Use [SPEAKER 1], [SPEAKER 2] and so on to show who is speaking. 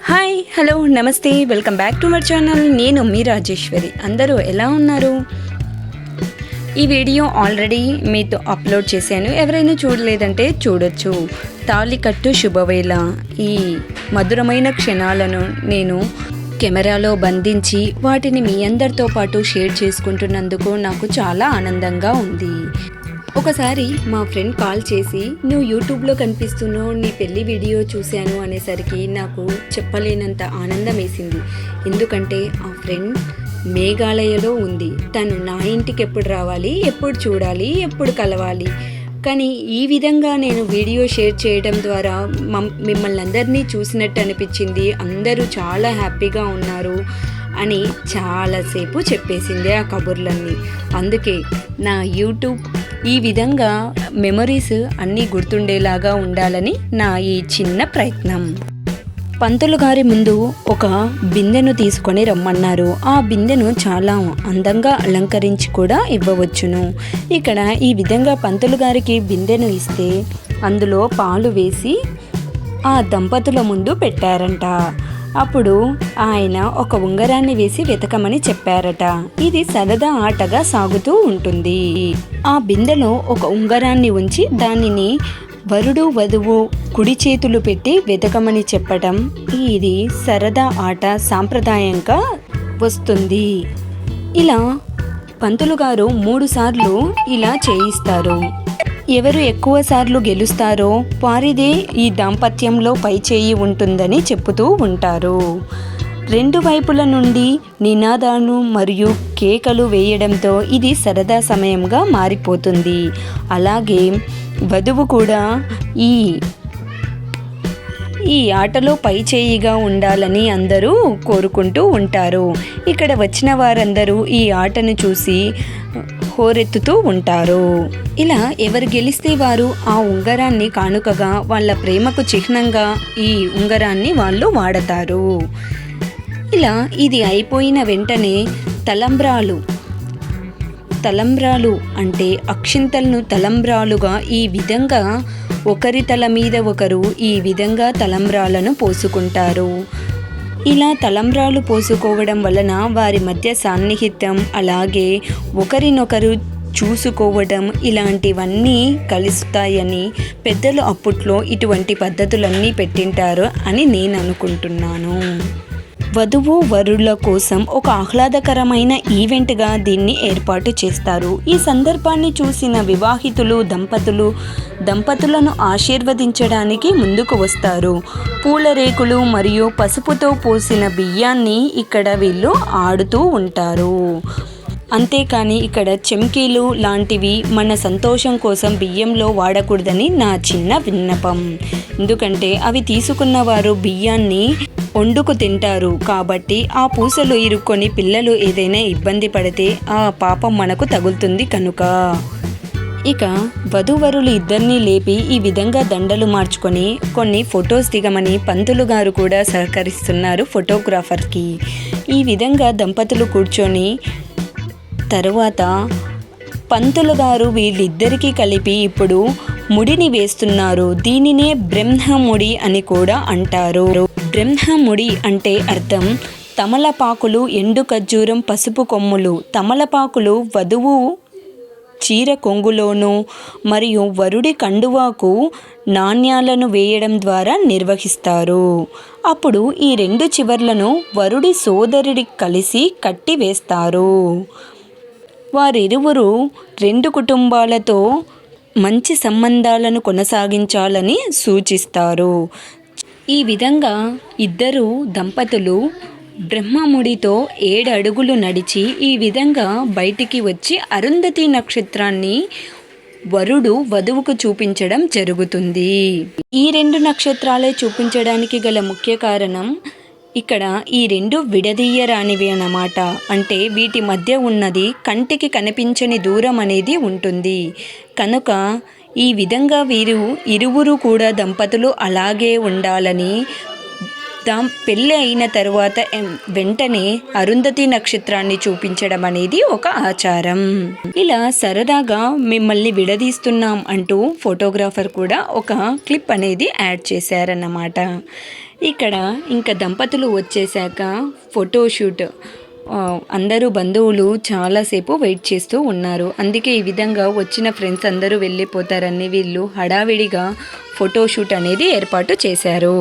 [SPEAKER 1] Hi hello నమస్తే welcome back to my channel. నేను మీ రాజేశ్వరి. అందరూ ఎలా ఉన్నారు? ఈ వీడియో ఆల్రెడీ మీతో అప్లోడ్ చేశాను. ఎవరైనా చూడలేదంటే చూడొచ్చు. తాళికట్టు శుభవేళ ఈ మధురమైన క్షణాలను నేను కెమెరాలో బంధించి వాటిని మీ అందరితో పాటు షేర్ చేసుకుంటున్నందుకు నాకు చాలా ఆనందంగా ఉంది. ఒకసారి మా ఫ్రెండ్ కాల్ చేసి నువ్వు యూట్యూబ్లో కనిపిస్తున్నావు, నీ పెళ్లి వీడియో చూశాను అనేసరికి నాకు చెప్పలేనంత ఆనందం వేసింది. ఎందుకంటే ఆ ఫ్రెండ్ మేఘాలయలో ఉంది. తను నా ఇంటికి ఎప్పుడు రావాలి, ఎప్పుడు చూడాలి, ఎప్పుడు కలవాలి, కానీ ఈ విధంగా నేను వీడియో షేర్ చేయడం ద్వారా మిమ్మల్ని అందరినీ చూసినట్టు అనిపించింది. అందరూ చాలా హ్యాపీగా ఉన్నారు అని చాలాసేపు చెప్పేసింది ఆ కబుర్లన్నీ. అందుకే నా యూట్యూబ్ ఈ విధంగా మెమరీస్ అన్నీ గుర్తుండేలాగా ఉండాలని నా ఈ చిన్న ప్రయత్నం. పంతులు గారి ముందు ఒక బిందెను తీసుకొని రమ్మన్నారు. ఆ బిందెను చాలా అందంగా అలంకరించి కూడా ఇవ్వవచ్చును. ఇక్కడ ఈ విధంగా పంతులు గారికి బిందెను ఇస్తే అందులో పాలు వేసి ఆ దంపతుల ముందు పెట్టారంట. అప్పుడు ఆయన ఒక ఉంగరాన్ని వేసి వెతకమని చెప్పారట. ఇది సరదా ఆటగా సాగుతూ ఉంటుంది. ఆ బిందెలో ఒక ఉంగరాన్ని ఉంచి దానిని వరుడు వధువు కుడి చేతులు పెట్టి వెతకమని చెప్పటం ఇది సరదా ఆట సాంప్రదాయంగా వస్తుంది. ఇలా పంతులు గారు 3 సార్లు ఇలా చేయిస్తారు. ఎవరు ఎక్కువ సార్లు గెలుస్తారో వారిదే ఈ దాంపత్యంలో పై చేయి ఉంటుందని చెప్పుతూ ఉంటారు. 2 వైపుల నుండి నినాదాలు మరియు కేకలు వేయడంతో ఇది సరదా సమయంగా మారిపోతుంది. అలాగే వధువు కూడా ఈ ఆటలో పై చేయిగా ఉండాలని అందరూ కోరుకుంటూ ఉంటారు. ఇక్కడ వచ్చిన వారందరూ ఈ ఆటను చూసి హోరెత్తుతూ ఉంటారు. ఇలా ఎవరు గెలిస్తే వారు ఆ ఉంగరాన్ని కానుకగా వాళ్ళ ప్రేమకు చిహ్నంగా ఈ ఉంగరాన్ని వాళ్ళు వాడతారు. ఇలా ఇది అయిపోయిన వెంటనే తలంబ్రాలు అంటే అక్షింతలను తలంబ్రాలుగా ఈ విధంగా ఒకరి తల మీద ఒకరు ఈ విధంగా తలంబ్రాలను పోసుకుంటారు. ఇలా తలంబ్రాలు పోసుకోవడం వలన వారి మధ్య సాన్నిహిత్యం, అలాగే ఒకరినొకరు చూసుకోవడం ఇలాంటివన్నీ కలుస్తాయని పెద్దలు అప్పట్లో ఇటువంటి పద్ధతులన్నీ పెట్టింటారు అని నేను అనుకుంటున్నాను. వధువు వరుల కోసం ఒక ఆహ్లాదకరమైన ఈవెంట్గా దీన్ని ఏర్పాటు చేస్తారు. ఈ సందర్భాన్ని చూసిన వివాహితులు దంపతులను ఆశీర్వదించడానికి ముందుకు వస్తారు. పూల రేకులు మరియు పసుపుతో పోసిన బియ్యాన్ని ఇక్కడ వీళ్ళు ఆడుతూ ఉంటారు. అంతేకాని ఇక్కడ చెంకీలు లాంటివి మన సంతోషం కోసం బియ్యంలో వాడకూడదని నా చిన్న విన్నపం. ఎందుకంటే అవి తీసుకున్న వారు బియ్యాన్ని వండుకు తింటారు కాబట్టి ఆ పూసలు ఇరుక్కొని పిల్లలు ఏదైనా ఇబ్బంది పడితే ఆ పాపం మనకు తగులుతుంది కనుక. ఇక వధూవరులు ఇద్దరినీ లేపి ఈ విధంగా దండలు మార్చుకొని కొన్ని ఫొటోస్ దిగమని పంతులు గారు కూడా సహకరిస్తున్నారు ఫోటోగ్రాఫర్కి. ఈ విధంగా దంపతులు కూర్చొని తరువాత పంతులు గారు వీళ్ళిద్దరికీ కలిపి ఇప్పుడు ముడిని వేస్తున్నారు. దీనినే బ్రహ్మముడి అని కూడా అంటారు. బ్రహ్మముడి అంటే అర్థం తమలపాకులు, ఎండు ఖర్జూరం, పసుపు కొమ్ములు. తమలపాకులు వధువు చీర కొంగులోను మరియు వరుడి కండువాకు నాణ్యాలను వేయడం ద్వారా నిర్వహిస్తారు. అప్పుడు ఈ 2 చివర్లను వరుడి సోదరుడి కలిసి కట్టి వేస్తారు. వారిరువురు 2 కుటుంబాలతో మంచి సంబంధాలను కొనసాగించాలని సూచిస్తారు. ఈ విధంగా ఇద్దరు దంపతులు బ్రహ్మముడితో 7 అడుగులు నడిచి ఈ విధంగా బయటికి వచ్చి అరుంధతి నక్షత్రాన్ని వరుడు వధువుకు చూపించడం జరుగుతుంది. ఈ 2 నక్షత్రాలే చూపించడానికి గల ముఖ్య కారణం ఇక్కడ ఈ 2 విడదీయరానివి అన్నమాట. అంటే వీటి మధ్య ఉన్నది కంటికి కనిపించని దూరం అనేది ఉంటుంది కనుక ఈ విధంగా వీరు ఇరువురు కూడా దంపతులు అలాగే ఉండాలని పెళ్ళి అయిన తర్వాత వెంటనే అరుంధతి నక్షత్రాన్ని చూపించడం అనేది ఒక ఆచారం. ఇలా సరదాగా మిమ్మల్ని విడదీస్తున్నాం అంటూ ఫోటోగ్రాఫర్ కూడా ఒక క్లిప్ అనేది యాడ్ చేశారన్నమాట. ఇక్కడ ఇంకా దంపతులు వచ్చేసాక ఫోటోషూట్ అందరూ బంధువులు చాలాసేపు వెయిట్ చేస్తూ ఉన్నారు. అందుకే ఈ విధంగా వచ్చిన ఫ్రెండ్స్ అందరూ వెళ్ళిపోతారని వీళ్ళు హడావిడిగా ఫోటోషూట్ అనేది ఏర్పాటు చేశారు.